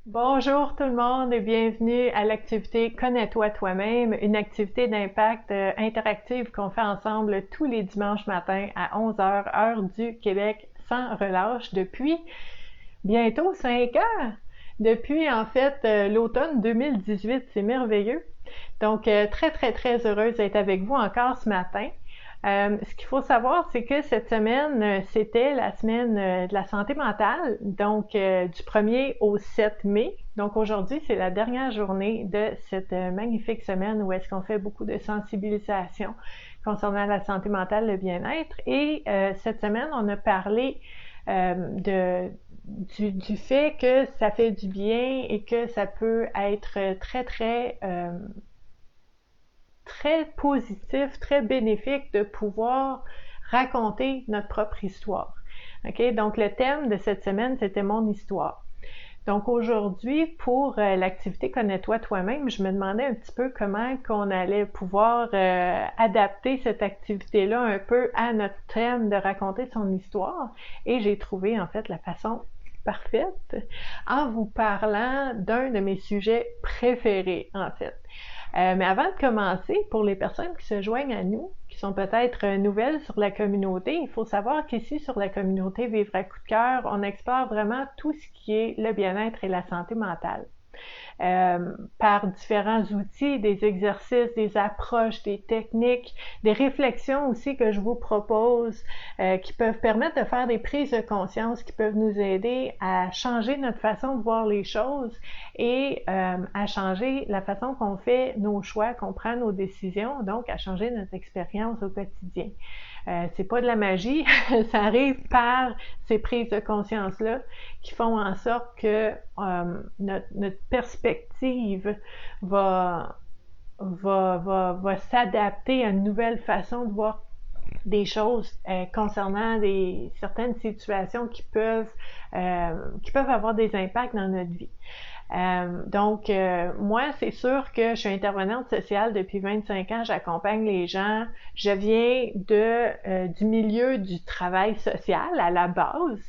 Bonjour tout le monde et bienvenue à l'activité Connais-toi toi-même, une activité d'impact interactive qu'on fait ensemble tous les dimanches matins à 11 heures, heure du Québec, sans relâche depuis bientôt 5 ans. Depuis en fait l'automne 2018, c'est merveilleux. Donc très heureuse d'être avec vous encore ce matin. Ce qu'il faut savoir, c'est que cette semaine, c'était la semaine de la santé mentale, donc du 1er au 7 mai. Donc aujourd'hui, c'est la dernière journée de cette magnifique semaine où est-ce qu'on fait beaucoup de sensibilisation concernant la santé mentale, le bien-être. Et cette semaine, on a parlé du fait que ça fait du bien et que ça peut être très positif, très bénéfique de pouvoir raconter notre propre histoire. OK? Donc, le thème de cette semaine, c'était mon histoire. Donc, aujourd'hui, pour l'activité Connais-toi toi-même, je me demandais un petit peu comment qu'on allait pouvoir adapter cette activité-là un peu à notre thème de raconter son histoire. Et j'ai trouvé, en fait, la façon parfaite en vous parlant d'un de mes sujets préférés, en fait. Mais avant de commencer, pour les personnes qui se joignent à nous, qui sont peut-être nouvelles sur la communauté, il faut savoir qu'ici, sur la communauté Vivre à coup de cœur, on explore vraiment tout ce qui est le bien-être et la santé mentale. Par différents outils, des exercices, des approches, des techniques, des réflexions aussi que je vous propose qui peuvent permettre de faire des prises de conscience, qui peuvent nous aider à changer notre façon de voir les choses et à changer la façon qu'on fait nos choix, qu'on prend nos décisions, donc à changer notre expérience au quotidien. C'est pas de la magie, ça arrive par ces prises de conscience-là qui font en sorte que notre perspective va s'adapter à une nouvelle façon de voir des choses concernant certaines situations qui peuvent avoir des impacts dans notre vie. Donc, moi, c'est sûr que je suis intervenante sociale depuis 25 ans, j'accompagne les gens. Je viens du milieu du travail social à la base,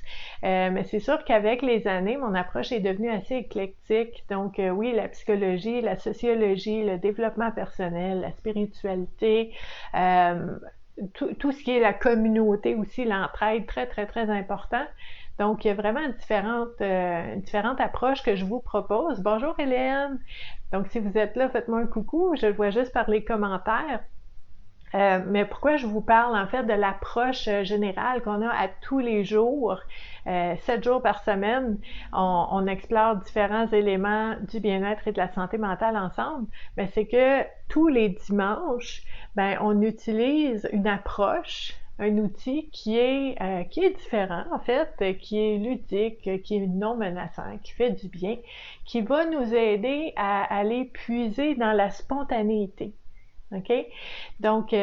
mais c'est sûr qu'avec les années, mon approche est devenue assez éclectique. Donc, oui, la psychologie, la sociologie, le développement personnel, la spiritualité, tout ce qui est la communauté aussi, l'entraide, très important. Donc, il y a vraiment différentes approches que je vous propose. Bonjour Hélène! Donc, si vous êtes là, faites-moi un coucou. Je le vois juste par les commentaires. Mais pourquoi je vous parle en fait de l'approche générale qu'on a à tous les jours, 7 jours par semaine, on explore différents éléments du bien-être et de la santé mentale ensemble, mais c'est que tous les dimanches, ben, on utilise une approche, un outil qui est différent en fait, qui est ludique, qui est non menaçant, qui fait du bien, qui va nous aider à aller puiser dans la spontanéité. OK? Donc,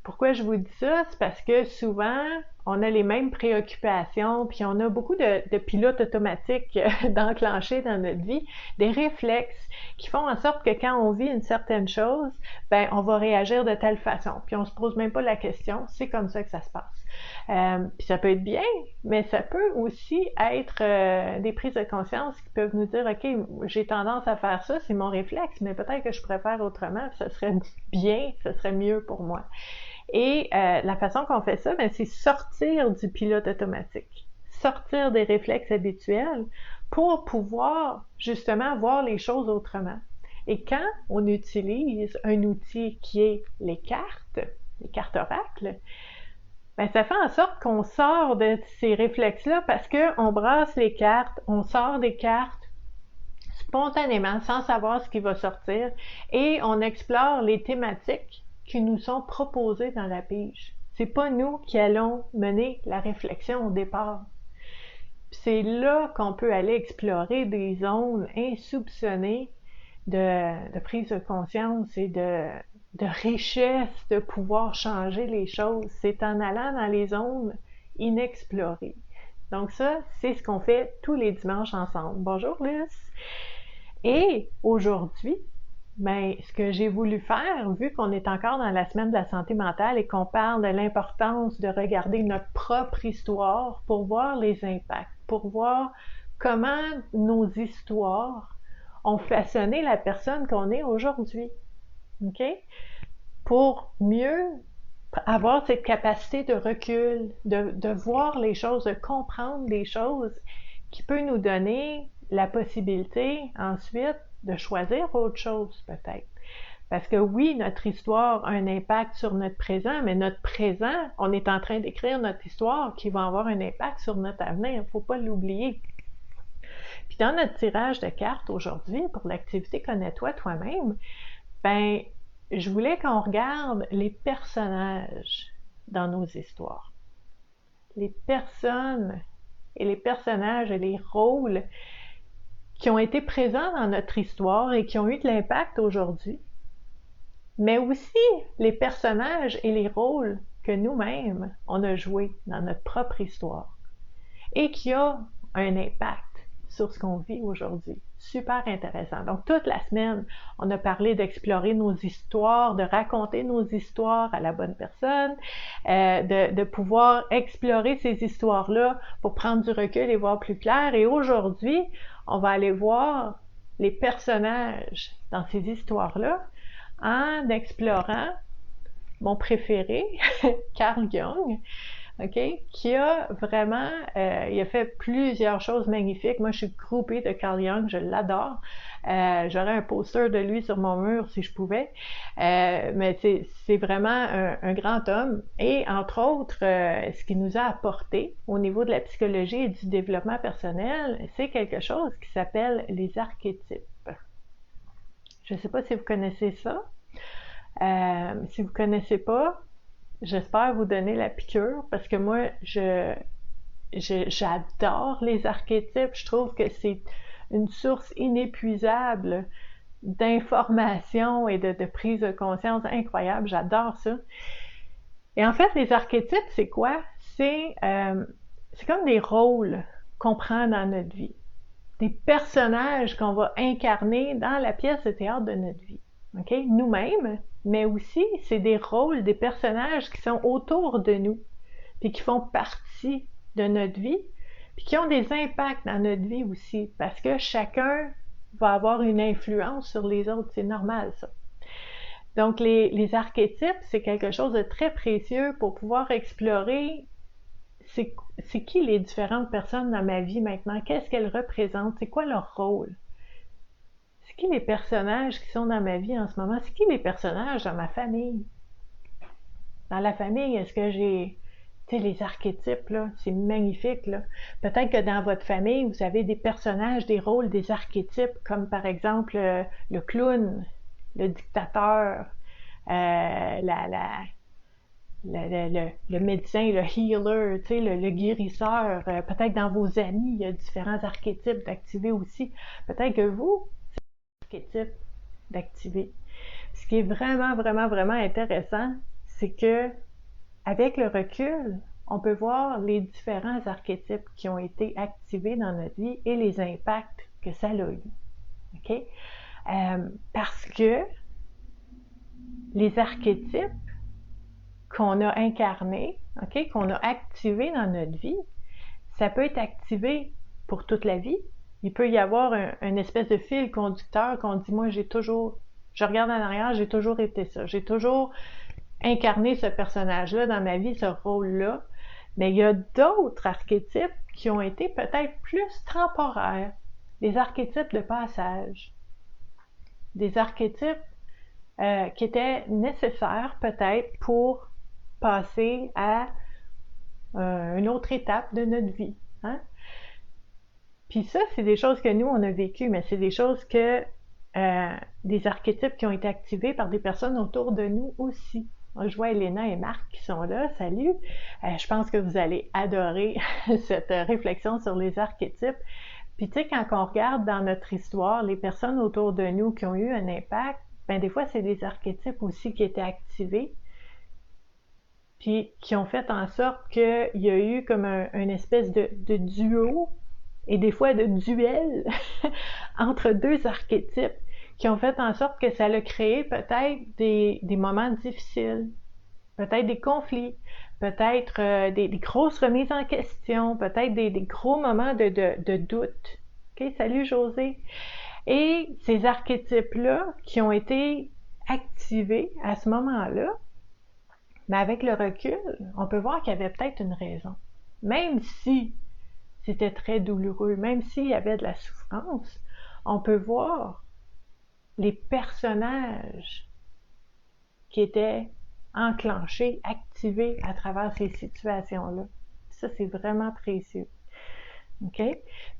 pourquoi je vous dis ça? C'est parce que souvent, on a les mêmes préoccupations, puis on a beaucoup de pilotes automatiques d'enclencher dans notre vie, des réflexes qui font en sorte que quand on vit une certaine chose, ben on va réagir de telle façon, puis on se pose même pas la question, c'est comme ça que ça se passe. Puis ça peut être bien, mais ça peut aussi être des prises de conscience qui peuvent nous dire, OK, j'ai tendance à faire ça, c'est mon réflexe, mais peut-être que je pourrais faire autrement, ça serait bien, ça serait mieux pour moi. Et la façon qu'on fait ça, ben, c'est sortir du pilote automatique, sortir des réflexes habituels pour pouvoir justement voir les choses autrement. Et quand on utilise un outil qui est les cartes oracles, ben, ça fait en sorte qu'on sort de ces réflexes-là parce qu'on brasse les cartes, on sort des cartes spontanément sans savoir ce qui va sortir et on explore les thématiques qui nous sont proposées dans la pige. C'est pas nous qui allons mener la réflexion au départ. C'est là qu'on peut aller explorer des zones insoupçonnées de prise de conscience et de richesse, de pouvoir changer les choses. C'est en allant dans les zones inexplorées. Donc ça, c'est ce qu'on fait tous les dimanches ensemble. Bonjour Luce! Et aujourd'hui, ben, ce que j'ai voulu faire, vu qu'on est encore dans la semaine de la santé mentale et qu'on parle de l'importance de regarder notre propre histoire pour voir les impacts, pour voir comment nos histoires ont façonné la personne qu'on est aujourd'hui. OK? Pour mieux avoir cette capacité de recul, de voir les choses, de comprendre les choses qui peut nous donner la possibilité ensuite de choisir autre chose peut-être. Parce que oui, notre histoire a un impact sur notre présent, mais notre présent, on est en train d'écrire notre histoire qui va avoir un impact sur notre avenir. Il ne faut pas l'oublier. Puis dans notre tirage de cartes aujourd'hui, pour l'activité Connais-toi toi-même, ben, je voulais qu'on regarde les personnages dans nos histoires. Les personnes et les personnages et les rôles qui ont été présents dans notre histoire et qui ont eu de l'impact aujourd'hui, mais aussi les personnages et les rôles que nous-mêmes, on a joués dans notre propre histoire et qui ont un impact sur ce qu'on vit aujourd'hui. Super intéressant. Donc, toute la semaine, on a parlé d'explorer nos histoires, de raconter nos histoires à la bonne personne, de pouvoir explorer ces histoires-là pour prendre du recul et voir plus clair. Et aujourd'hui, on va aller voir les personnages dans ces histoires-là en explorant mon préféré, Carl Jung, OK, qui a vraiment, il a fait plusieurs choses magnifiques. Moi, je suis groupée de Carl Jung, je l'adore. J'aurais un poster de lui sur mon mur si je pouvais. Mais c'est vraiment un grand homme. Et entre autres, ce qu'il nous a apporté au niveau de la psychologie et du développement personnel, c'est quelque chose qui s'appelle les archétypes. Je ne sais pas si vous connaissez ça. Si vous ne connaissez pas, j'espère vous donner la piqûre parce que moi, j'adore les archétypes. Je trouve que c'est une source inépuisable d'informations et de prise de conscience incroyable. J'adore ça. Et en fait, les archétypes, c'est quoi? C'est comme des rôles qu'on prend dans notre vie. Des personnages qu'on va incarner dans la pièce de théâtre de notre vie. OK? Nous-mêmes, mais aussi c'est des rôles, des personnages qui sont autour de nous, puis qui font partie de notre vie, puis qui ont des impacts dans notre vie aussi, parce que chacun va avoir une influence sur les autres, c'est normal ça. Donc les archétypes, c'est quelque chose de très précieux pour pouvoir explorer c'est qui les différentes personnes dans ma vie maintenant, qu'est-ce qu'elles représentent, c'est quoi leur rôle. C'est qui les personnages qui sont dans ma vie en ce moment? C'est qui les personnages dans ma famille? Dans la famille, est-ce que j'ai... Tu sais, les archétypes, là, c'est magnifique, là. Peut-être que dans votre famille, vous avez des personnages, des rôles, des archétypes, comme par exemple le clown, le dictateur, le médecin, le healer, tu sais, le guérisseur. Peut-être dans vos amis, il y a différents archétypes d'activer aussi. Peut-être que vous, archétype d'activer. Ce qui est vraiment, vraiment, vraiment intéressant, c'est que avec le recul, on peut voir les différents archétypes qui ont été activés dans notre vie et les impacts que ça a eu. OK? Parce que les archétypes qu'on a incarnés, OK, qu'on a activés dans notre vie, ça peut être activé pour toute la vie. Il peut y avoir un espèce de fil conducteur qu'on dit, moi, je regarde en arrière, j'ai toujours été ça. J'ai toujours incarné ce personnage-là dans ma vie, ce rôle-là. Mais il y a d'autres archétypes qui ont été peut-être plus temporaires. Des archétypes de passage. Des archétypes qui étaient nécessaires peut-être pour passer à une autre étape de notre vie. Hein? Puis ça, c'est des choses que nous, on a vécues, mais c'est des choses que des archétypes qui ont été activés par des personnes autour de nous aussi. Je vois Elena et Marc qui sont là. Salut! Je pense que vous allez adorer cette réflexion sur les archétypes. Puis tu sais, quand on regarde dans notre histoire, les personnes autour de nous qui ont eu un impact, ben des fois, c'est des archétypes aussi qui étaient activés, puis qui ont fait en sorte qu'il y a eu comme une espèce de duo, et des fois de duel, entre deux archétypes, qui ont fait en sorte que ça a créé peut-être des moments difficiles, peut-être des conflits, peut-être des grosses remises en question, peut-être des gros moments de doute. OK, salut José. Et ces archétypes-là qui ont été activés à ce moment-là, mais avec le recul, on peut voir qu'il y avait peut-être une raison. Même si c'était très douloureux, même s'il y avait de la souffrance, on peut voir les personnages qui étaient enclenchés, activés à travers ces situations-là. Ça, c'est vraiment précieux. OK?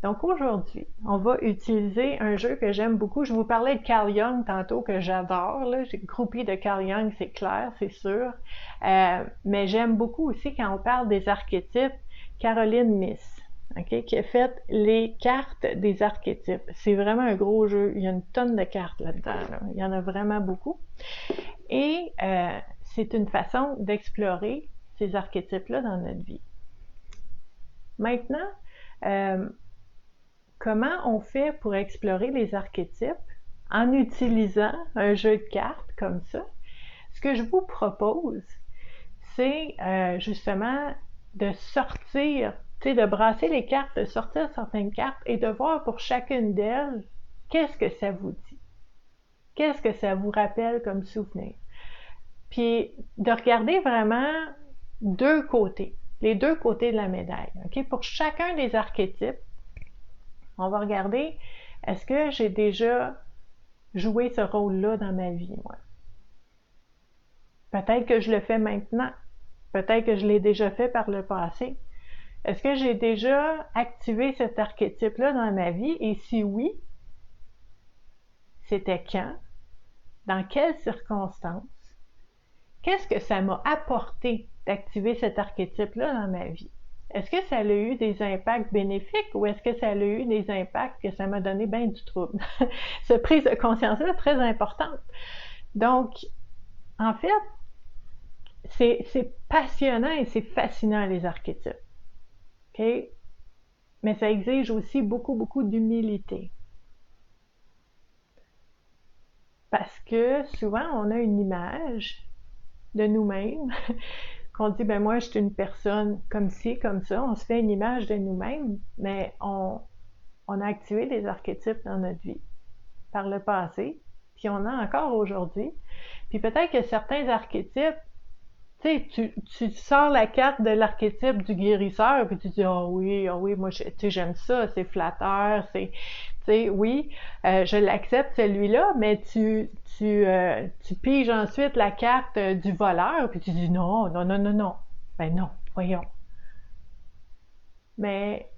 Donc aujourd'hui, on va utiliser un jeu que j'aime beaucoup. Je vous parlais de Carl Jung tantôt, que j'adore. J'ai groupé de Carl Jung, c'est clair, c'est sûr. Mais j'aime beaucoup aussi quand on parle des archétypes, Caroline Myss, okay, qui a fait les cartes des archétypes. C'est vraiment un gros jeu. Il y a une tonne de cartes là-dedans. Là. Il y en a vraiment beaucoup. Et c'est une façon d'explorer ces archétypes-là dans notre vie. Maintenant, comment on fait pour explorer les archétypes en utilisant un jeu de cartes comme ça? Ce que je vous propose, c'est justement de sortir, de brasser les cartes, de sortir certaines cartes et de voir pour chacune d'elles, qu'est-ce que ça vous dit? Qu'est-ce que ça vous rappelle comme souvenir? Puis de regarder vraiment deux côtés, les deux côtés de la médaille. Okay? Pour chacun des archétypes, on va regarder, est-ce que j'ai déjà joué ce rôle-là dans ma vie, moi? Peut-être que je le fais maintenant. Peut-être que je l'ai déjà fait par le passé. Est-ce que j'ai déjà activé cet archétype-là dans ma vie? Et si oui, c'était quand? Dans quelles circonstances? Qu'est-ce que ça m'a apporté d'activer cet archétype-là dans ma vie? Est-ce que ça a eu des impacts bénéfiques ou est-ce que ça a eu des impacts que ça m'a donné bien du trouble? Cette prise de conscience-là est très importante. Donc, en fait, c'est passionnant et c'est fascinant, les archétypes. Okay? Mais ça exige aussi beaucoup, beaucoup d'humilité. Parce que souvent, on a une image de nous-mêmes, qu'on dit, ben moi, je suis une personne comme ci, comme ça, on se fait une image de nous-mêmes, mais on a activé des archétypes dans notre vie par le passé, puis on a encore aujourd'hui. Puis peut-être que certains archétypes, tu sors la carte de l'archétype du guérisseur, puis tu dis, oh oui, moi, j'aime ça, c'est flatteur, oui, je l'accepte celui-là, mais tu piges ensuite la carte du voleur, puis tu dis non. Ben non, voyons. Mais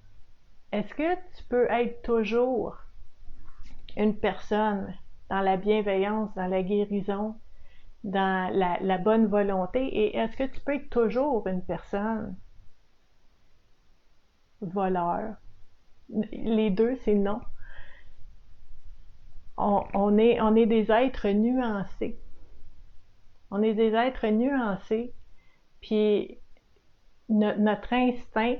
est-ce que tu peux être toujours une personne dans la bienveillance, dans la guérison, dans la bonne volonté, et est-ce que tu peux être toujours une personne voleur? Les deux, c'est non. On est des êtres nuancés. On est des êtres nuancés, puis notre instinct,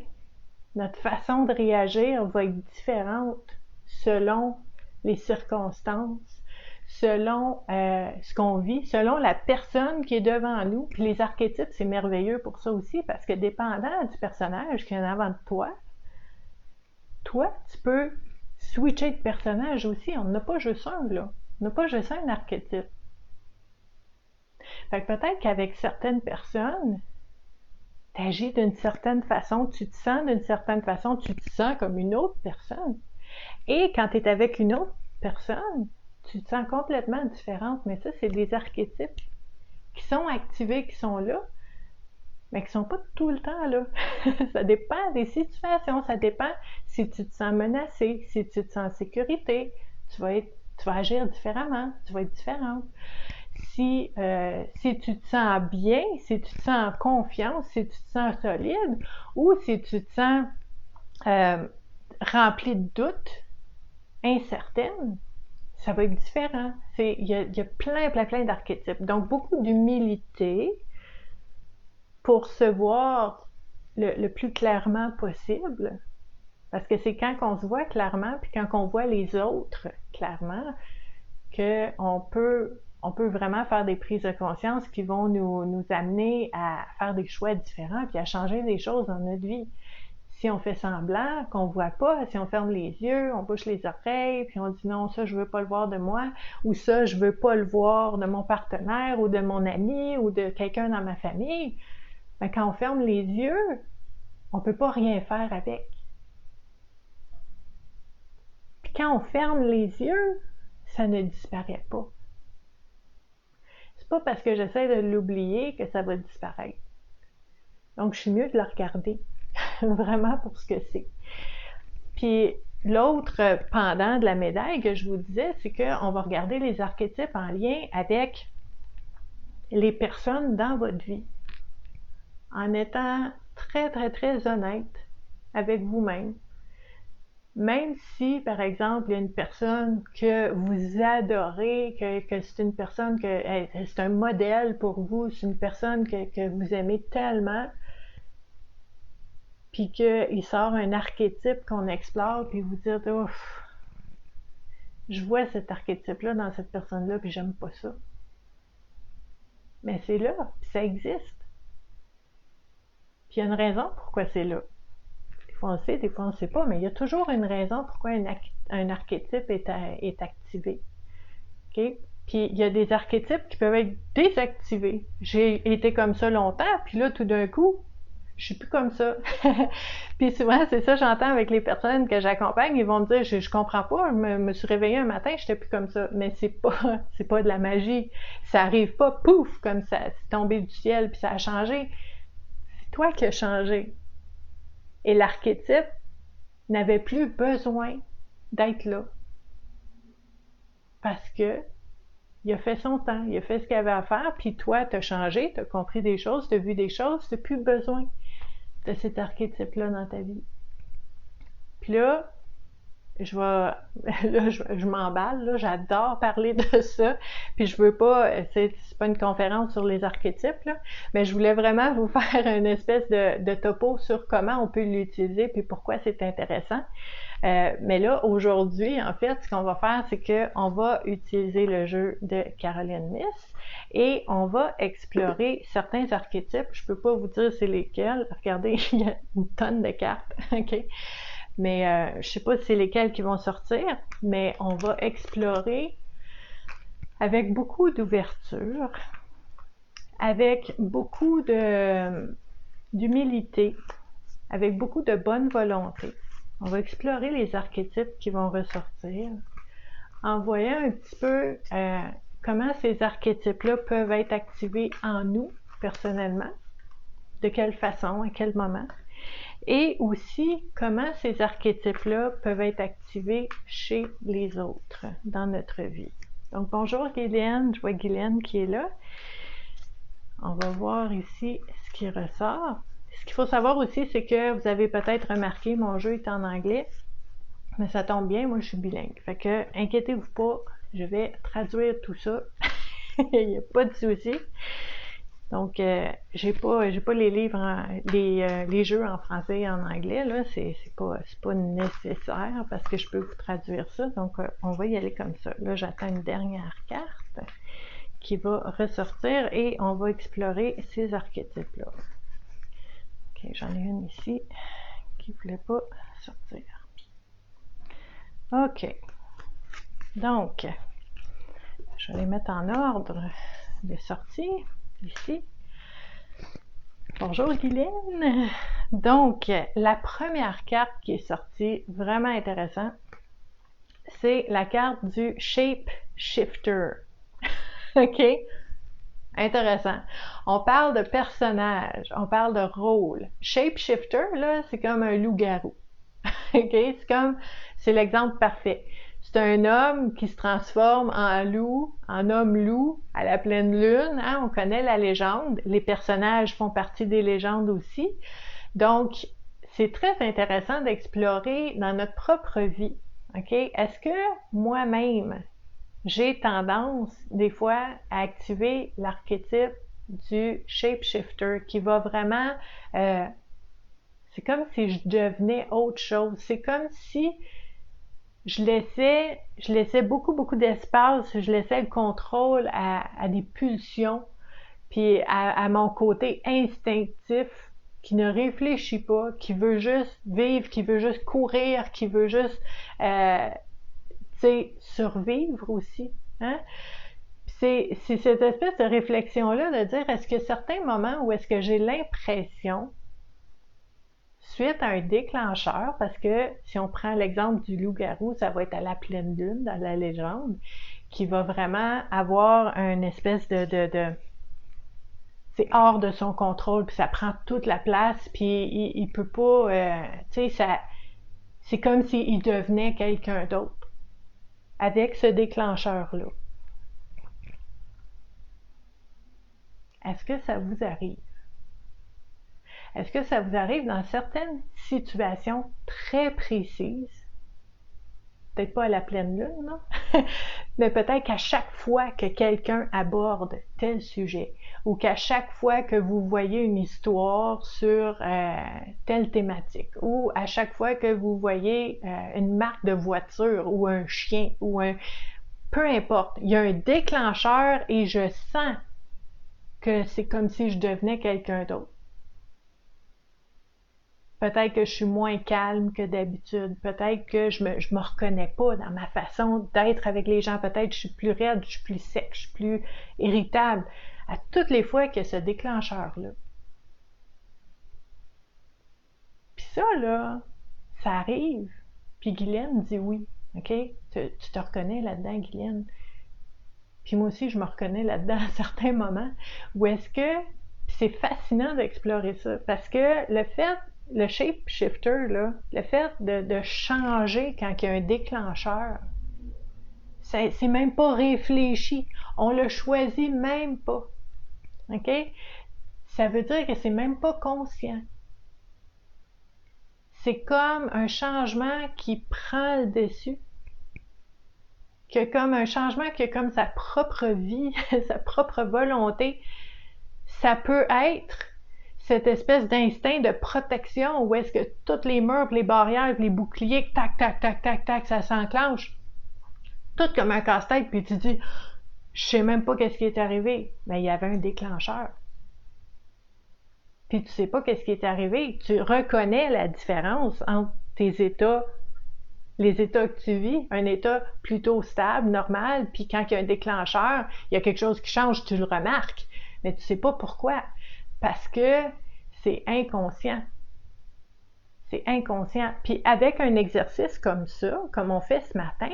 notre façon de réagir va être différente selon les circonstances, selon ce qu'on vit, selon la personne qui est devant nous. Puis les archétypes, c'est merveilleux pour ça aussi, parce que dépendant du personnage qui est en avant de toi, tu peux switcher de personnage aussi. On n'a pas juste un, là. On n'a pas juste un archétype. Fait que peut-être qu'avec certaines personnes, tu agis d'une certaine façon, tu te sens d'une certaine façon, tu te sens comme une autre personne. Et quand tu es avec une autre personne, tu te sens complètement différente. Mais ça, c'est des archétypes qui sont activés, qui sont là, mais qui sont pas tout le temps là. Ça dépend des situations, ça dépend si tu te sens menacé, si tu te sens en sécurité, tu vas agir différemment, tu vas être différente. Si tu te sens bien, si tu te sens en confiance, si tu te sens solide, ou si tu te sens rempli de doutes, incertaine, ça va être différent. Il y a plein d'archétypes. Donc, beaucoup d'humilité pour se voir le plus clairement possible. Parce que c'est quand on se voit clairement, puis quand on voit les autres clairement, qu'on peut on peut vraiment faire des prises de conscience qui vont nous amener à faire des choix différents puis à changer des choses dans notre vie. Si on fait semblant, qu'on voit pas, si on ferme les yeux, on bouche les oreilles, puis on dit non, ça je veux pas le voir de moi, ou ça je veux pas le voir de mon partenaire ou de mon ami ou de quelqu'un dans ma famille, ben quand on ferme les yeux, on peut pas rien faire avec. Puis quand on ferme les yeux, ça ne disparaît pas. C'est pas parce que j'essaie de l'oublier que ça va disparaître. Donc je suis mieux de le regarder. Vraiment pour ce que c'est. Puis l'autre pendant de la médaille que je vous disais, c'est qu'on va regarder les archétypes en lien avec les personnes dans votre vie, en étant très, très, très honnête avec vous-même. Même si, par exemple, il y a une personne que vous adorez, que c'est une personne que c'est un modèle pour vous, c'est une personne que vous aimez tellement, puis qu'il sort un archétype qu'on explore, puis vous dites « Ouf, je vois cet archétype-là dans cette personne-là, puis j'aime pas ça. » Mais c'est là, puis ça existe. Puis il y a une raison pourquoi c'est là. Des fois on sait, des fois on sait pas, mais il y a toujours une raison pourquoi un archétype est activé. Okay? Puis il y a des archétypes qui peuvent être désactivés. J'ai été comme ça longtemps, puis là, tout d'un coup, je suis plus comme ça. Puis souvent, c'est ça j'entends avec les personnes que j'accompagne, ils vont me dire je comprends pas, je me suis réveillée un matin, j'étais plus comme ça. Mais c'est pas de la magie. Ça arrive pas pouf comme ça, c'est tombé du ciel puis ça a changé. C'est toi qui as changé. Et l'archétype n'avait plus besoin d'être là. Parce que il a fait son temps, il a fait ce qu'il avait à faire, puis toi, t'as changé, t'as compris des choses, t'as vu des choses, t'as plus besoin de cet archétype-là dans ta vie. Puis là, je m'emballe, là, j'adore parler de ça, puis je veux pas, c'est pas une conférence sur les archétypes, là, mais je voulais vraiment vous faire une espèce de topo sur comment on peut l'utiliser, puis pourquoi c'est intéressant. Mais là, aujourd'hui, en fait, ce qu'on va faire, c'est qu'on va utiliser le jeu de Caroline Myss et on va explorer certains archétypes. Je peux pas vous dire c'est lesquels. Regardez, il y a une tonne de cartes, ok? Mais je sais pas c'est lesquels qui vont sortir, mais on va explorer avec beaucoup d'ouverture, avec beaucoup d'humilité, avec beaucoup de bonne volonté. On va explorer les archétypes qui vont ressortir en voyant un petit peu comment ces archétypes-là peuvent être activés en nous, personnellement, de quelle façon, à quel moment, et aussi comment ces archétypes-là peuvent être activés chez les autres dans notre vie. Donc, bonjour Guylaine, je vois Guylaine qui est là. On va voir ici ce qui ressort. Ce qu'il faut savoir aussi, c'est que vous avez peut-être remarqué, mon jeu est en anglais, mais ça tombe bien, moi je suis bilingue. Fait que, inquiétez-vous pas, je vais traduire tout ça. Il n'y a pas de souci. Donc, j'ai pas les livres, les jeux en français et en anglais, là, c'est pas nécessaire parce que je peux vous traduire ça. Donc, on va y aller comme ça. Là, j'attends une dernière carte qui va ressortir et on va explorer ces archétypes-là. Ok, j'en ai une ici qui ne voulait pas sortir. Ok. Donc, je vais les mettre en ordre de sortie, ici. Bonjour Guylaine! Donc, la première carte qui est sortie, vraiment intéressant, c'est la carte du Shape Shifter. Ok? Intéressant. On parle de personnage, on parle de rôle. Shapeshifter, là, c'est comme un loup-garou. OK? C'est l'exemple parfait. C'est un homme qui se transforme en loup, en homme-loup à la pleine lune. Hein? On connaît la légende. Les personnages font partie des légendes aussi. Donc, c'est très intéressant d'explorer dans notre propre vie. OK? Est-ce que moi-même, j'ai tendance, des fois, à activer l'archétype du shapeshifter qui va vraiment... c'est comme si je devenais autre chose. C'est comme si je laissais beaucoup d'espace, je laissais le contrôle à des pulsions, puis à mon côté instinctif qui ne réfléchit pas, qui veut juste vivre, qui veut juste courir, qui veut juste, tu sais, survivre aussi. Hein? C'est cette espèce de réflexion-là de dire, est-ce que certains moments où est-ce que j'ai l'impression, suite à un déclencheur, parce que si on prend l'exemple du loup-garou, ça va être à la pleine lune dans la légende, qui va vraiment avoir une espèce de c'est hors de son contrôle, puis ça prend toute la place, puis il peut pas, tu sais, c'est comme s'il devenait quelqu'un d'autre avec ce déclencheur-là. Est-ce que ça vous arrive? Est-ce que ça vous arrive dans certaines situations très précises? Peut-être pas à la pleine lune, non? Mais peut-être qu'à chaque fois que quelqu'un aborde tel sujet, ou qu'à chaque fois que vous voyez une histoire sur telle thématique, ou à chaque fois que vous voyez une marque de voiture, ou un chien, ou un... Peu importe, il y a un déclencheur et je sens que c'est comme si je devenais quelqu'un d'autre. Peut-être que je suis moins calme que d'habitude. Peut-être que je me reconnais pas dans ma façon d'être avec les gens. Peut-être que je suis plus raide, je suis plus sec, je suis plus irritable. À toutes les fois qu'il y a ce déclencheur-là. Puis ça, là, ça arrive. Puis Guylaine dit oui. OK? Tu te reconnais là-dedans, Guylaine? Puis moi aussi, je me reconnais là-dedans à certains moments. Où est-ce que c'est fascinant d'explorer ça? Parce que le shape-shifter, là, le fait de changer quand il y a un déclencheur, c'est même pas réfléchi. On le choisit même pas. OK? Ça veut dire que c'est même pas conscient. C'est comme un changement qui prend le dessus. Qui a comme un changement qui a comme sa propre vie, sa propre volonté. Ça peut être cette espèce d'instinct de protection où est-ce que toutes les murs, les barrières, les boucliers, tac, tac, tac, tac, tac, ça s'enclenche. Tout comme un casse-tête, puis tu dis, je sais même pas qu'est-ce qui est arrivé. Mais il y avait un déclencheur. Puis tu sais pas qu'est-ce qui est arrivé. Tu reconnais la différence entre tes états, les états que tu vis, un état plutôt stable, normal, puis quand il y a un déclencheur, il y a quelque chose qui change, tu le remarques. Mais tu sais pas pourquoi. Parce que c'est inconscient. C'est inconscient. Puis avec un exercice comme ça, comme on fait ce matin,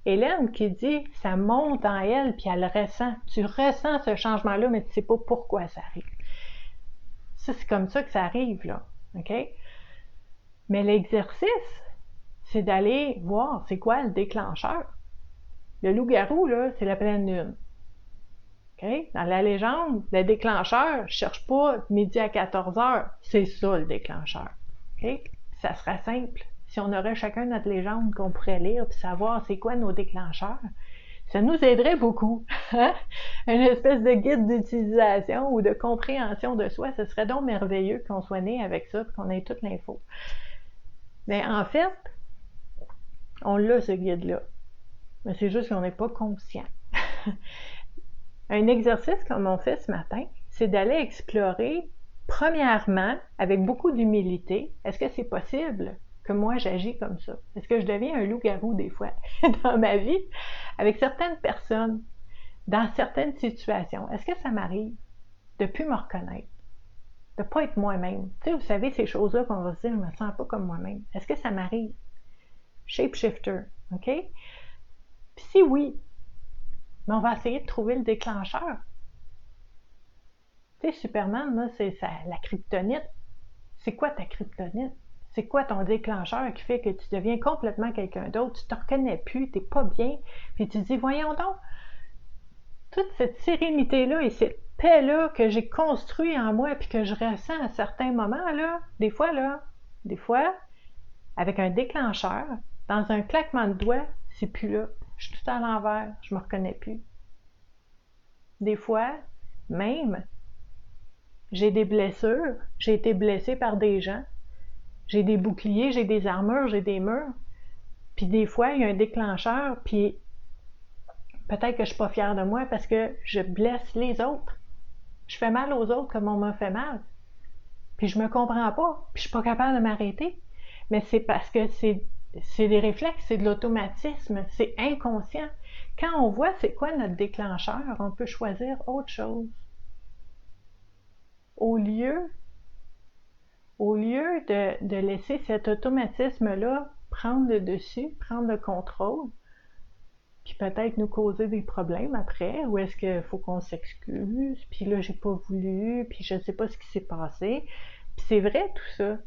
Hélène qui dit, ça monte en elle, puis elle le ressent. Tu ressens ce changement-là, mais tu sais pas pourquoi ça arrive. Ça, c'est comme ça que ça arrive, là. OK? Mais l'exercice, c'est d'aller voir c'est quoi le déclencheur. Le loup-garou, là, c'est la pleine lune. Okay? Dans la légende, le déclencheur, je cherche pas midi à 14h, c'est ça le déclencheur. Okay? Ça sera simple. Si on aurait chacun notre légende qu'on pourrait lire puis savoir c'est quoi nos déclencheurs, ça nous aiderait beaucoup. Hein? Une espèce de guide d'utilisation ou de compréhension de soi, ce serait donc merveilleux qu'on soit né avec ça et qu'on ait toute l'info. Mais en fait, on l'a ce guide-là. Mais c'est juste qu'on n'est pas conscient. Un exercice comme on fait ce matin, c'est d'aller explorer, premièrement, avec beaucoup d'humilité, est-ce que c'est possible que moi j'agis comme ça? Est-ce que je deviens un loup-garou des fois dans ma vie avec certaines personnes, dans certaines situations? Est-ce que ça m'arrive de plus me reconnaître, de pas être moi-même? Tu sais, vous savez, ces choses-là qu'on va se dire, je me sens pas comme moi-même. Est-ce que ça m'arrive? Shapeshifter, OK? Puis si oui, mais on va essayer de trouver le déclencheur. Tu sais, Superman, là, c'est la kryptonite. C'est quoi ta kryptonite? C'est quoi ton déclencheur qui fait que tu deviens complètement quelqu'un d'autre? Tu te reconnais plus, t'es pas bien, puis tu te dis, voyons donc, toute cette sérénité-là et cette paix-là que j'ai construit en moi puis que je ressens à certains moments, là, des fois, avec un déclencheur, dans un claquement de doigts, c'est plus là. Je suis tout à l'envers, je me reconnais plus. Des fois, même, j'ai des blessures, j'ai été blessée par des gens, j'ai des boucliers, j'ai des armures, j'ai des murs, Puis des fois, il y a un déclencheur, puis peut-être que je suis pas fière de moi parce que je blesse les autres. Je fais mal aux autres comme on m'a fait mal. Puis je me comprends pas, puis je suis pas capable de m'arrêter. Mais c'est parce que c'est des réflexes, c'est de l'automatisme, c'est inconscient. Quand on voit c'est quoi notre déclencheur, on peut choisir autre chose. Au lieu de laisser cet automatisme-là prendre le dessus, prendre le contrôle, puis peut-être nous causer des problèmes après, ou est-ce qu'il faut qu'on s'excuse, puis là j'ai pas voulu, puis je sais pas ce qui s'est passé, puis c'est vrai tout ça.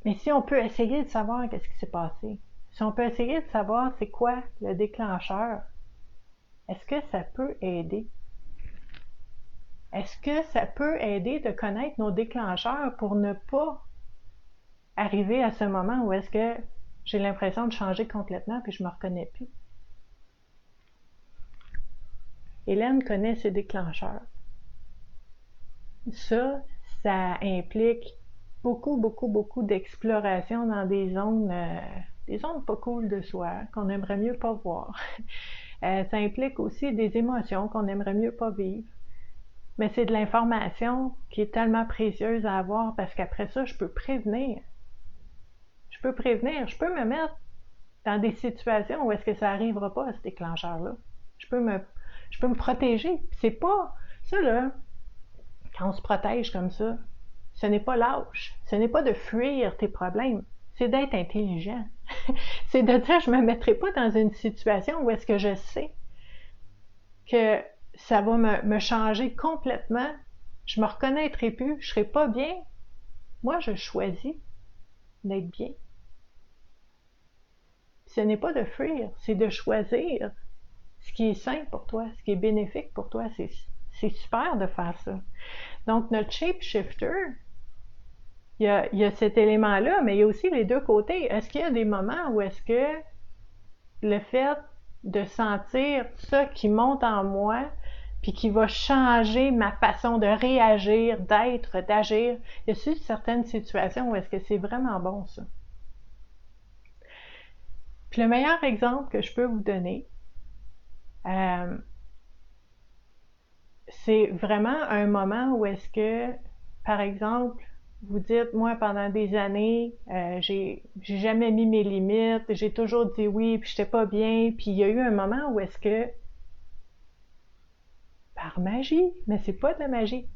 Mais si on peut essayer de savoir qu'est-ce qui s'est passé, si on peut essayer de savoir c'est quoi le déclencheur, est-ce que ça peut aider? Est-ce que ça peut aider de connaître nos déclencheurs pour ne pas arriver à ce moment où est-ce que j'ai l'impression de changer complètement puis je me reconnais plus? Hélène connaît ses déclencheurs. Ça implique beaucoup d'exploration dans des zones pas cool de soi, qu'on aimerait mieux pas voir. Ça implique aussi des émotions qu'on aimerait mieux pas vivre. Mais c'est de l'information qui est tellement précieuse à avoir parce qu'après ça, je peux prévenir. Je peux me mettre dans des situations où est-ce que ça n'arrivera pas à ce déclencheur-là. Je peux me protéger. C'est pas ça, là, quand on se protège comme ça, ce n'est pas lâche. Ce n'est pas de fuir tes problèmes. C'est d'être intelligent. C'est de dire, je ne me mettrai pas dans une situation où est-ce que je sais que ça va me changer complètement. Je me reconnaîtrai plus. Je serai pas bien. Moi, je choisis d'être bien. Ce n'est pas de fuir, c'est de choisir ce qui est sain pour toi, ce qui est bénéfique pour toi. C'est super de faire ça. Donc, notre shapeshifter, il y a cet élément-là, mais il y a aussi les deux côtés. Est-ce qu'il y a des moments où est-ce que le fait de sentir ça qui monte en moi, puis qui va changer ma façon de réagir, d'être, d'agir, il y a certaines situations où est-ce que c'est vraiment bon, ça? Puis le meilleur exemple que je peux vous donner, c'est vraiment un moment où est-ce que, par exemple, vous dites, moi, pendant des années, j'ai jamais mis mes limites, j'ai toujours dit oui, puis j'étais pas bien, puis il y a eu un moment où est-ce que, par magie, mais c'est pas de la magie,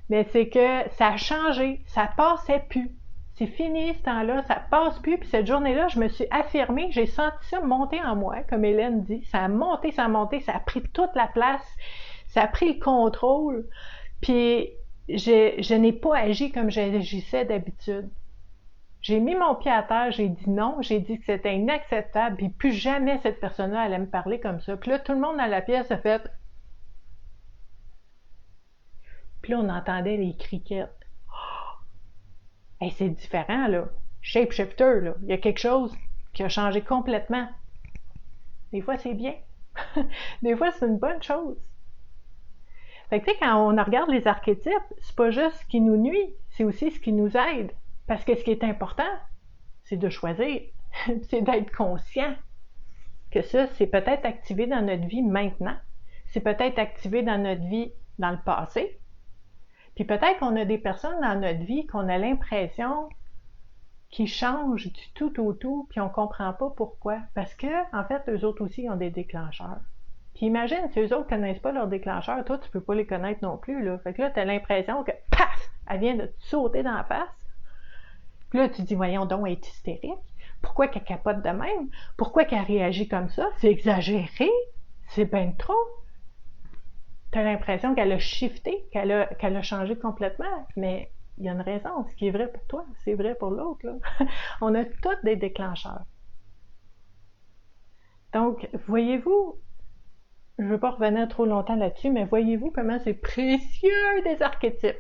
mais c'est que ça a changé, ça passait plus. C'est fini ce temps-là, ça passe plus, puis cette journée-là, je me suis affirmée, j'ai senti ça monter en moi, comme Hélène dit, ça a monté, ça a pris toute la place, ça a pris le contrôle, puis je n'ai pas agi comme j'agissais d'habitude. J'ai mis mon pied à terre, j'ai dit non, j'ai dit que c'était inacceptable, puis plus jamais cette personne-là allait me parler comme ça. Puis là, tout le monde dans la pièce a fait... Puis là, on entendait les criquettes. Hey, c'est différent, là. Shapeshifter, là. Il y a quelque chose qui a changé complètement. Des fois, c'est bien. Des fois, c'est une bonne chose. Fait que, tu sais, quand on regarde les archétypes, c'est pas juste ce qui nous nuit, c'est aussi ce qui nous aide. Parce que ce qui est important, c'est de choisir. C'est d'être conscient que ça, c'est peut-être activé dans notre vie maintenant. C'est peut-être activé dans notre vie dans le passé. Puis peut-être qu'on a des personnes dans notre vie qu'on a l'impression qu'ils changent du tout au tout, puis on comprend pas pourquoi. Parce que, en fait, eux autres aussi ont des déclencheurs. Puis imagine, si eux autres connaissent pas leurs déclencheurs, toi, tu peux pas les connaître non plus, là. Fait que là, t'as l'impression que, paf, elle vient de te sauter dans la face. Puis là, tu dis, voyons donc, elle est hystérique. Pourquoi qu'elle capote de même? Pourquoi qu'elle réagit comme ça? C'est exagéré. C'est ben trop. T'as l'impression qu'elle a shifté, qu'elle a changé complètement, mais il y a une raison. Ce qui est vrai pour toi, c'est vrai pour l'autre, là. On a tous des déclencheurs. Donc, voyez-vous, je ne veux pas revenir trop longtemps là-dessus, mais voyez-vous comment c'est précieux des archétypes.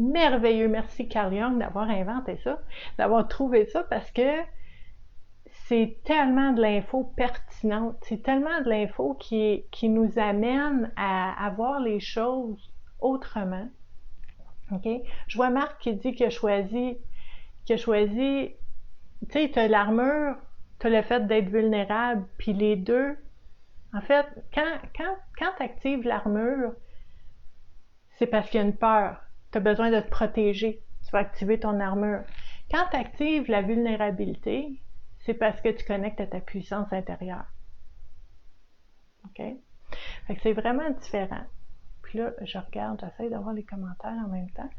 Merveilleux. Merci Carl Jung d'avoir inventé ça, d'avoir trouvé ça, parce que c'est tellement de l'info pertinente, c'est tellement de l'info qui nous amène à voir les choses autrement. OK? Je vois Marc qui dit qu'il a choisi, tu sais, tu as l'armure tu as le fait d'être vulnérable, puis les deux, en fait, quand tu actives l'armure, c'est parce qu'il y a une peur. Tu as besoin de te protéger. Tu vas activer ton armure. Quand tu actives la vulnérabilité, c'est parce que tu connectes à ta puissance intérieure. OK? Fait que c'est vraiment différent. Puis là, je regarde, j'essaie d'avoir les commentaires en même temps.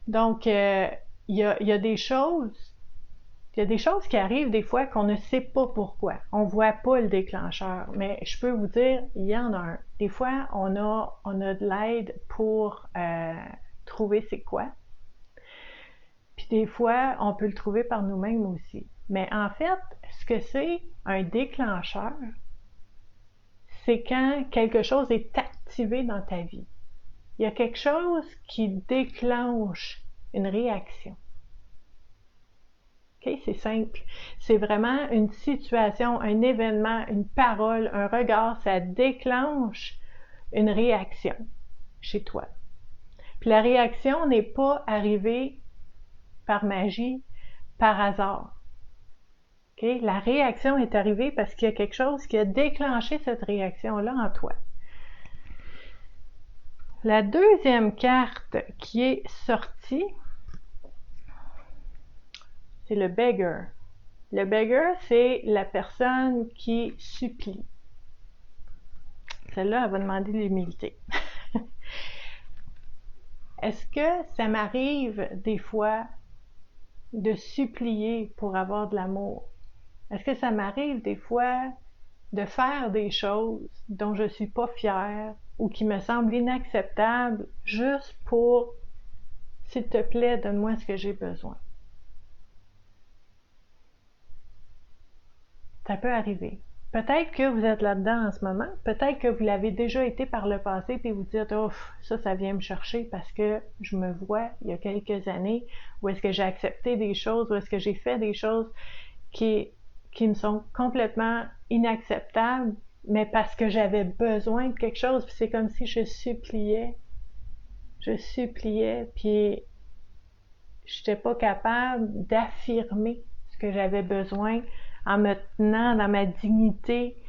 Donc, il y a des choses qui arrivent des fois qu'on ne sait pas pourquoi. On voit pas le déclencheur. Mais je peux vous dire, il y en a un. Des fois, on a de l'aide pour trouver c'est quoi. Puis des fois, on peut le trouver par nous-mêmes aussi. Mais en fait, ce que c'est un déclencheur, c'est quand quelque chose est activé dans ta vie. Il y a quelque chose qui déclenche une réaction. OK? C'est simple. C'est vraiment une situation, un événement, une parole, un regard, ça déclenche une réaction chez toi. Puis la réaction n'est pas arrivée par magie, par hasard. Okay? La réaction est arrivée parce qu'il y a quelque chose qui a déclenché cette réaction-là en toi. La deuxième carte qui est sortie, c'est le beggar. Le beggar, c'est la personne qui supplie. Celle-là, elle va demander de l'humilité. Est-ce que ça m'arrive des fois de supplier pour avoir de l'amour? Est-ce que ça m'arrive des fois de faire des choses dont je ne suis pas fière ou qui me semblent inacceptables juste pour, s'il te plaît, donne-moi ce que j'ai besoin? Ça peut arriver. Peut-être que vous êtes là-dedans en ce moment, peut-être que vous l'avez déjà été par le passé puis vous dites « Oh, ça vient me chercher parce que je me vois il y a quelques années où est-ce que j'ai accepté des choses, où est-ce que j'ai fait des choses qui me sont complètement inacceptables, mais parce que j'avais besoin de quelque chose, puis c'est comme si je suppliais, puis je n'étais pas capable d'affirmer ce que j'avais besoin en me tenant dans ma dignité,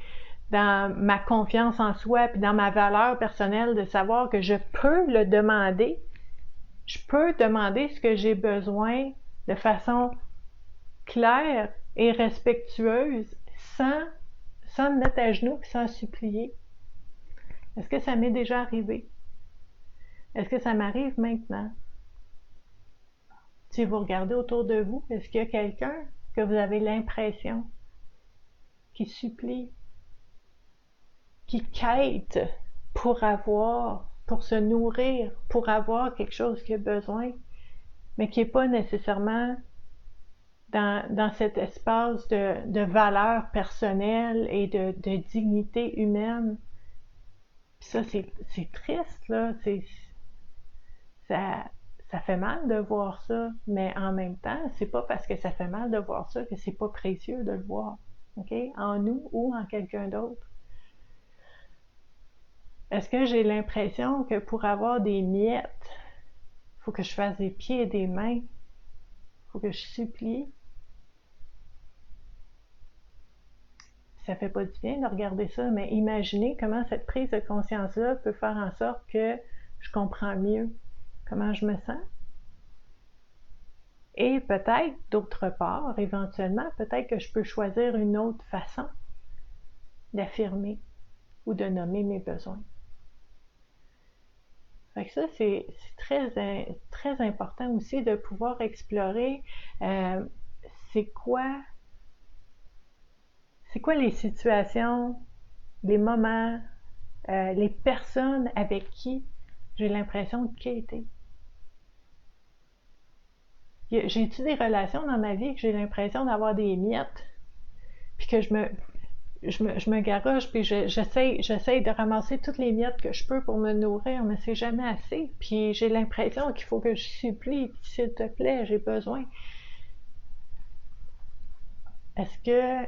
dans ma confiance en soi, puis dans ma valeur personnelle de savoir que je peux le demander. Je peux demander ce que j'ai besoin de façon claire et respectueuse sans me mettre à genoux et sans supplier. Est-ce que ça m'est déjà arrivé? Est-ce que ça m'arrive maintenant? Si vous regardez autour de vous, est-ce qu'il y a quelqu'un que vous avez l'impression qui supplie, qui quête pour se nourrir, pour avoir quelque chose qu'il a besoin, mais qui n'est pas nécessairement dans cet espace de valeur personnelle et de dignité humaine? Puis ça, c'est triste, là. Ça fait mal de voir ça, mais en même temps, c'est pas parce que ça fait mal de voir ça que c'est pas précieux de le voir, OK? En nous ou en quelqu'un d'autre. Est-ce que j'ai l'impression que pour avoir des miettes, il faut que je fasse des pieds et des mains? Il faut que je supplie? Ça fait pas du bien de regarder ça, mais imaginez comment cette prise de conscience-là peut faire en sorte que je comprends mieux comment je me sens. Et peut-être, d'autre part, éventuellement, peut-être que je peux choisir une autre façon d'affirmer ou de nommer mes besoins. Fait que ça, c'est très important aussi de pouvoir explorer c'est quoi les situations, les moments, les personnes avec qui j'ai l'impression de quitter. J'ai-tu des relations dans ma vie que j'ai l'impression d'avoir des miettes, puis que je me garoche, puis j'essaie de ramasser toutes les miettes que je peux pour me nourrir, mais c'est jamais assez. Puis j'ai l'impression qu'il faut que je supplie, puis s'il te plaît, j'ai besoin. Est-ce que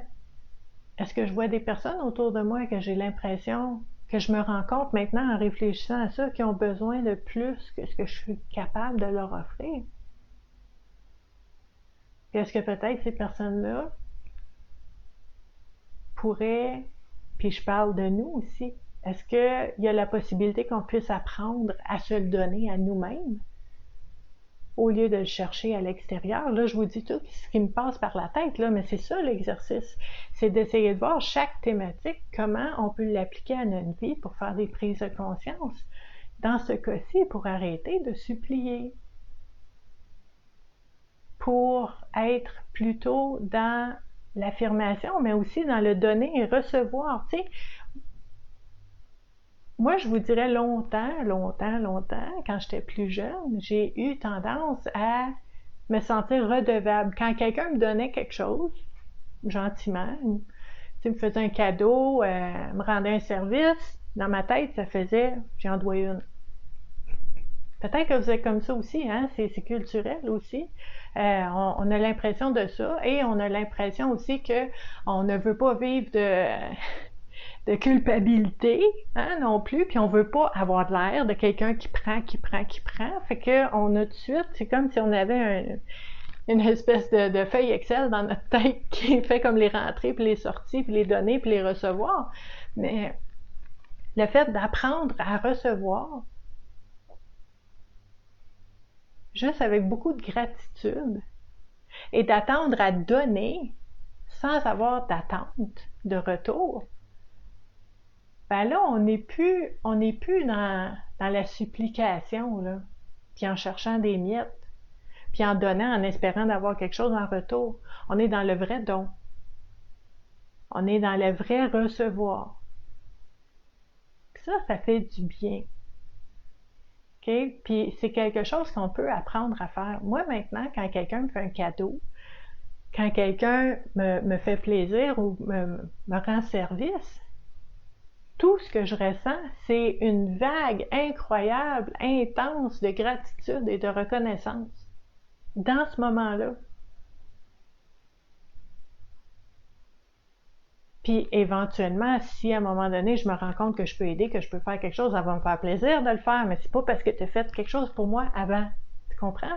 je vois des personnes autour de moi que j'ai l'impression que je me rends compte maintenant en réfléchissant à ça, qui ont besoin de plus que ce que je suis capable de leur offrir? Est-ce que peut-être ces personnes-là pourrait, puis je parle de nous aussi, est-ce qu'il y a la possibilité qu'on puisse apprendre à se le donner à nous-mêmes au lieu de le chercher à l'extérieur? Là, je vous dis tout ce qui me passe par la tête, là, mais c'est ça l'exercice. C'est d'essayer de voir chaque thématique, comment on peut l'appliquer à notre vie pour faire des prises de conscience. Dans ce cas-ci, pour arrêter de supplier, pour être plutôt dans l'affirmation, mais aussi dans le donner et recevoir. Tu sais, moi, je vous dirais longtemps, quand j'étais plus jeune, j'ai eu tendance à me sentir redevable. Quand quelqu'un me donnait quelque chose, gentiment, tu sais, me faisait un cadeau, me rendait un service, dans ma tête, ça faisait « j'en dois une ». Peut-être que vous êtes comme ça aussi, hein? C'est culturel aussi. On a l'impression de ça et on a l'impression aussi qu'on ne veut pas vivre de culpabilité, hein, non plus, puis on veut pas avoir de l'air de quelqu'un qui prend. Fait qu'on a tout de suite, c'est comme si on avait une espèce de feuille Excel dans notre tête qui fait comme les rentrées, puis les sorties, puis les données, puis les recevoir. Mais le fait d'apprendre à recevoir, juste avec beaucoup de gratitude, et d'attendre à donner sans avoir d'attente de retour, ben là, on n'est plus dans la supplication, là, puis en cherchant des miettes, puis en donnant, en espérant d'avoir quelque chose en retour. On est dans le vrai don. On est dans le vrai recevoir. Ça fait du bien. OK? Puis c'est quelque chose qu'on peut apprendre à faire. Moi, maintenant, quand quelqu'un me fait un cadeau, quand quelqu'un me fait plaisir ou me rend service, tout ce que je ressens, c'est une vague incroyable, intense de gratitude et de reconnaissance dans ce moment-là. Puis éventuellement, si à un moment donné, je me rends compte que je peux aider, que je peux faire quelque chose, ça va me faire plaisir de le faire, mais c'est pas parce que tu as fait quelque chose pour moi avant. Tu comprends?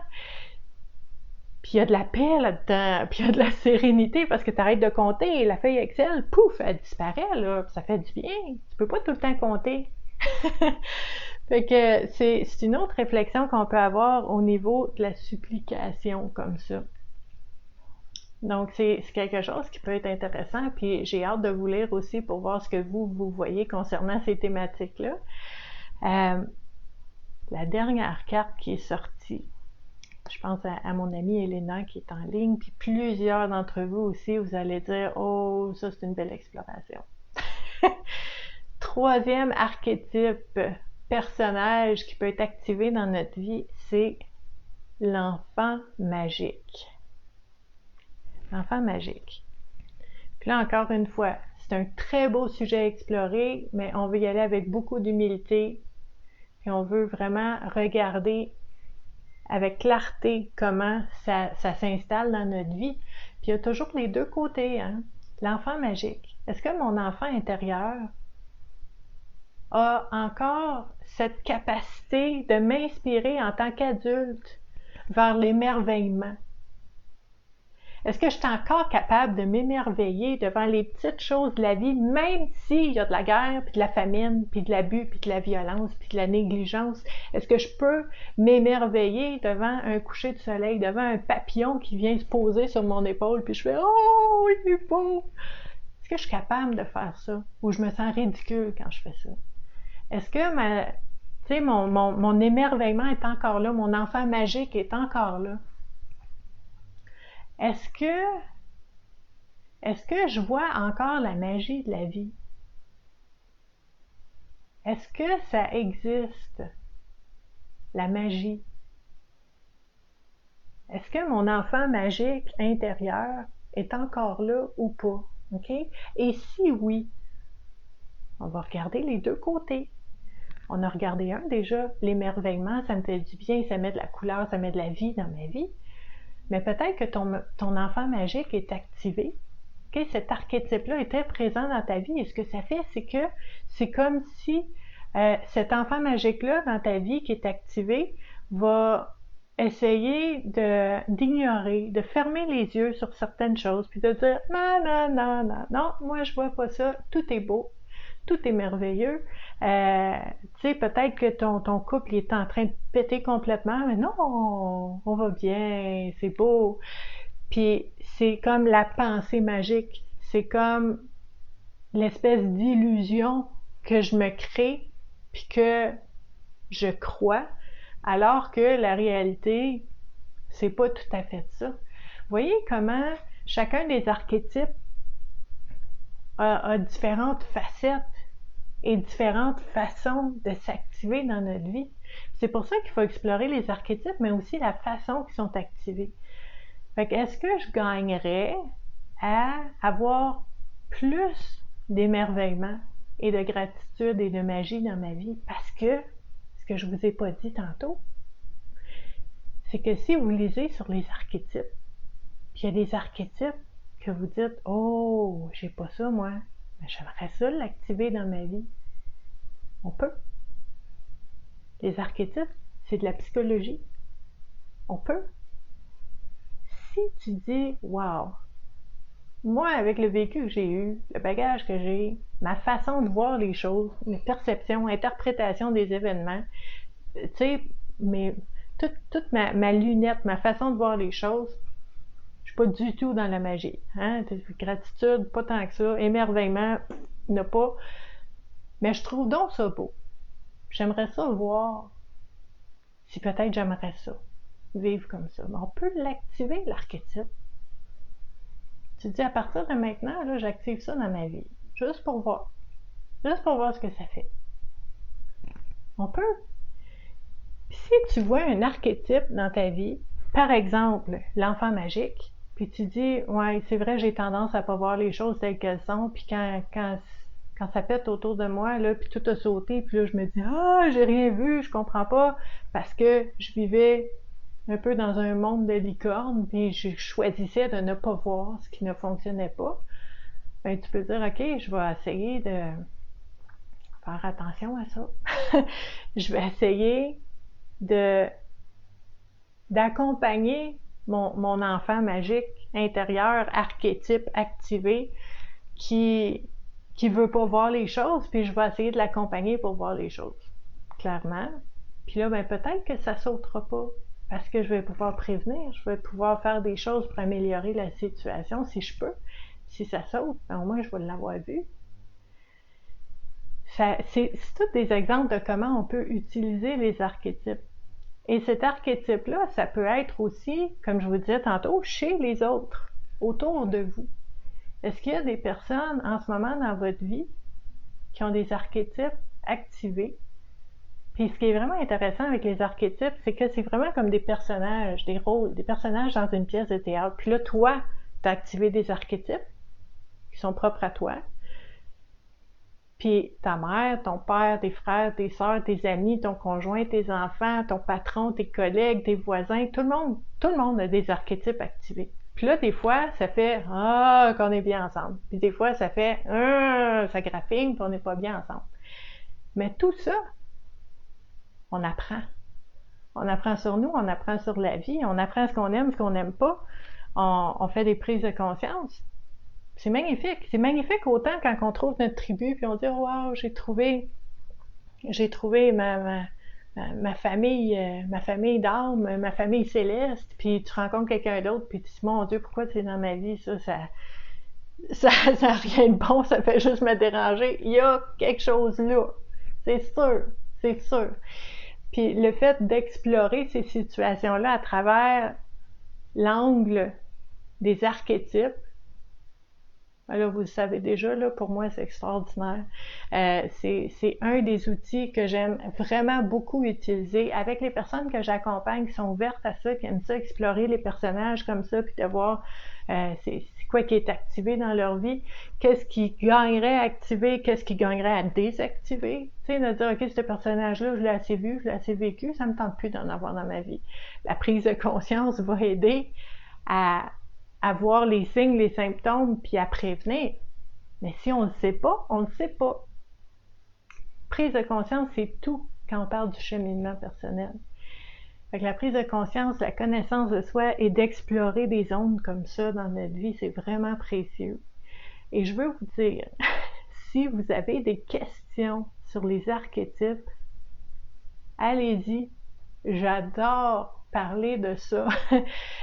Puis il y a de la paix là-dedans, puis il y a de la sérénité parce que tu arrêtes de compter et la feuille Excel, pouf, elle disparaît, là, ça fait du bien. Tu peux pas tout le temps compter. Fait que c'est une autre réflexion qu'on peut avoir au niveau de la supplication comme ça. Donc c'est quelque chose qui peut être intéressant, puis j'ai hâte de vous lire aussi pour voir ce que vous voyez concernant ces thématiques-là. La dernière carte qui est sortie, je pense à mon amie Elena qui est en ligne, puis plusieurs d'entre vous aussi, vous allez dire « Oh, ça c'est une belle exploration ». Troisième archétype, personnage qui peut être activé dans notre vie, c'est l'enfant magique. L'enfant magique. Puis là, encore une fois, c'est un très beau sujet à explorer, mais on veut y aller avec beaucoup d'humilité, puis on veut vraiment regarder avec clarté comment ça s'installe dans notre vie. Puis il y a toujours les deux côtés, hein? L'enfant magique. Est-ce que mon enfant intérieur a encore cette capacité de m'inspirer en tant qu'adulte vers l'émerveillement? Est-ce que je suis encore capable de m'émerveiller devant les petites choses de la vie, même s'il y a de la guerre, puis de la famine, puis de l'abus, puis de la violence, puis de la négligence? Est-ce que je peux m'émerveiller devant un coucher de soleil, devant un papillon qui vient se poser sur mon épaule, puis je fais « Oh, il est beau! » Est-ce que je suis capable de faire ça? Ou je me sens ridicule quand je fais ça? Est-ce que mon émerveillement est encore là, mon enfant magique est encore là? Est-ce que je vois encore la magie de la vie? Est-ce que ça existe, la magie? Est-ce que mon enfant magique intérieur est encore là ou pas? OK? Et si oui, on va regarder les deux côtés. On a regardé un déjà, l'émerveillement, ça me fait du bien, ça met de la couleur, ça met de la vie dans ma vie. Mais peut-être que ton enfant magique est activé, que cet archétype-là était présent dans ta vie. Et ce que ça fait, c'est que c'est comme si cet enfant magique-là dans ta vie qui est activé va essayer d'ignorer, de fermer les yeux sur certaines choses, puis de dire non, non, non, non, non, moi je vois pas ça, tout est beau, tout est merveilleux. Tu sais, peut-être que ton couple il est en train de péter complètement, mais non, on va bien, c'est beau. Puis c'est comme la pensée magique, c'est comme l'espèce d'illusion que je me crée, puis que je crois, alors que la réalité, c'est pas tout à fait ça. Vous voyez comment chacun des archétypes a différentes facettes et différentes façons de s'activer dans notre vie. C'est pour ça qu'il faut explorer les archétypes, mais aussi la façon qu'ils sont activés. Fait que est-ce que je gagnerais à avoir plus d'émerveillement et de gratitude et de magie dans ma vie? Parce que, ce que je vous ai pas dit tantôt, c'est que si vous lisez sur les archétypes, puis il y a des archétypes que vous dites « Oh, j'ai pas ça moi, mais j'aimerais ça l'activer dans ma vie. » On peut. Les archétypes, c'est de la psychologie. On peut. Si tu dis « Wow, moi avec le vécu que j'ai eu, le bagage que j'ai, ma façon de voir les choses, mes perceptions, interprétation des événements, tu sais, toute ma lunette, ma façon de voir les choses, je suis pas du tout dans la magie. Hein? Gratitude, pas tant que ça. Émerveillement, n'a pas. Mais je trouve donc ça beau. J'aimerais ça voir si peut-être j'aimerais ça, vivre comme ça. Mais on peut l'activer, l'archétype. Tu te dis, à partir de maintenant, là, j'active ça dans ma vie. Juste pour voir. Juste pour voir ce que ça fait. On peut. Puis si tu vois un archétype dans ta vie, par exemple, l'enfant magique, puis tu dis, ouais, c'est vrai, j'ai tendance à pas voir les choses telles qu'elles sont, puis quand ça pète autour de moi, là, puis tout a sauté, puis là, je me dis, ah, j'ai rien vu, je comprends pas, parce que je vivais un peu dans un monde de licorne, puis je choisissais de ne pas voir ce qui ne fonctionnait pas. Ben, tu peux dire, ok, je vais essayer de faire attention à ça. Je vais essayer d'accompagner mon enfant magique intérieur, archétype activé, qui veut pas voir les choses, puis je vais essayer de l'accompagner pour voir les choses, clairement. Puis là, ben peut-être que ça sautera pas, parce que je vais pouvoir prévenir, je vais pouvoir faire des choses pour améliorer la situation si je peux. Si ça saute, ben au moins je vais l'avoir vu. C'est tous des exemples de comment on peut utiliser les archétypes. Et cet archétype-là, ça peut être aussi, comme je vous disais tantôt, chez les autres, autour de vous. Est-ce qu'il y a des personnes en ce moment dans votre vie qui ont des archétypes activés? Puis ce qui est vraiment intéressant avec les archétypes, c'est que c'est vraiment comme des personnages, des rôles, des personnages dans une pièce de théâtre. Puis là, toi, tu as activé des archétypes qui sont propres à toi. Puis ta mère, ton père, tes frères, tes sœurs, tes amis, ton conjoint, tes enfants, ton patron, tes collègues, tes voisins, tout le monde a des archétypes activés. Puis là, des fois, ça fait « Ah, qu'on est bien ensemble ». Puis des fois, ça fait « ça graphine, puis on n'est pas bien ensemble ». Mais tout ça, on apprend. On apprend sur nous, on apprend sur la vie, on apprend ce qu'on aime, ce qu'on n'aime pas. On fait des prises de conscience. C'est magnifique. C'est magnifique autant quand on trouve notre tribu puis on dit oh, « Wow, j'ai trouvé ma famille d'âme, ma famille céleste. » Puis tu rencontres quelqu'un d'autre puis tu dis « Mon Dieu, pourquoi c'est dans ma vie? Ça n'a rien de bon, ça fait juste me déranger. » Il y a quelque chose là. C'est sûr. C'est sûr. Puis le fait d'explorer ces situations-là à travers l'angle des archétypes, là, vous le savez déjà, là, pour moi, c'est extraordinaire. C'est un des outils que j'aime vraiment beaucoup utiliser avec les personnes que j'accompagne qui sont ouvertes à ça, qui aiment ça, explorer les personnages comme ça, puis de voir c'est quoi qui est activé dans leur vie, qu'est-ce qui gagnerait à activer, qu'est-ce qui gagnerait à désactiver. Tu sais, de dire, OK, ce personnage-là, je l'ai assez vu, je l'ai assez vécu, ça me tente plus d'en avoir dans ma vie. La prise de conscience va aider à voir les signes, les symptômes, puis à prévenir. Mais si on ne le sait pas, on ne le sait pas. Prise de conscience, c'est tout quand on parle du cheminement personnel. Fait que la prise de conscience, la connaissance de soi et d'explorer des zones comme ça dans notre vie, c'est vraiment précieux. Et je veux vous dire, si vous avez des questions sur les archétypes, allez-y. J'adore parler de ça.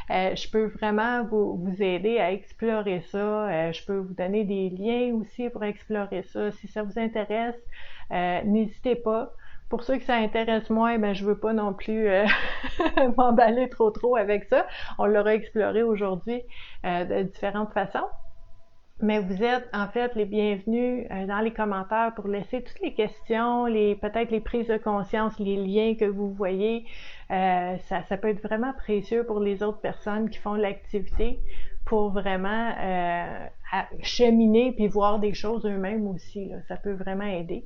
Je peux vraiment vous aider à explorer ça. Je peux vous donner des liens aussi pour explorer ça. Si ça vous intéresse, n'hésitez pas. Pour ceux que ça intéresse moins, ben je veux pas non plus m'emballer trop avec ça. On l'aura exploré aujourd'hui de différentes façons. Mais vous êtes en fait les bienvenus dans les commentaires pour laisser toutes les questions, peut-être les prises de conscience, les liens que vous voyez. Ça peut être vraiment précieux pour les autres personnes qui font l'activité pour vraiment cheminer puis voir des choses eux-mêmes aussi. Là. Ça peut vraiment aider.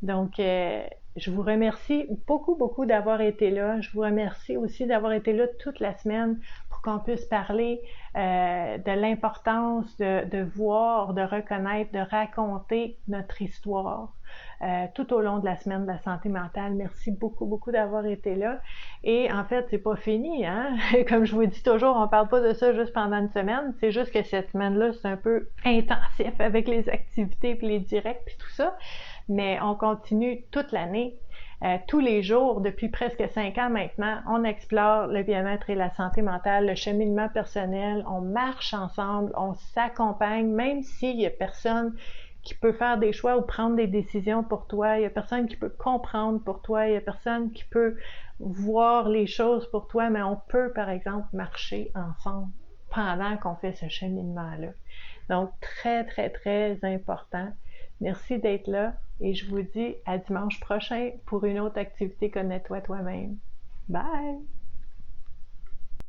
Donc, je vous remercie beaucoup d'avoir été là. Je vous remercie aussi d'avoir été là toute la semaine pour qu'on puisse parler de l'importance de voir, de reconnaître, de raconter notre histoire tout au long de la semaine de la santé mentale. Merci beaucoup d'avoir été là. Et en fait, c'est pas fini, hein? Comme je vous dis toujours, on parle pas de ça juste pendant une semaine. C'est juste que cette semaine-là, c'est un peu intensif avec les activités puis les directs puis tout ça. Mais on continue toute l'année. Tous les jours, depuis presque 5 ans maintenant, on explore le bien-être et la santé mentale, le cheminement personnel, on marche ensemble, on s'accompagne, même s'il y a personne qui peut faire des choix ou prendre des décisions pour toi, il y a personne qui peut comprendre pour toi, il y a personne qui peut voir les choses pour toi, mais on peut, par exemple, marcher ensemble pendant qu'on fait ce cheminement-là. Donc, très important. Merci d'être là et je vous dis à dimanche prochain pour une autre activité Connais-toi toi-même. Bye!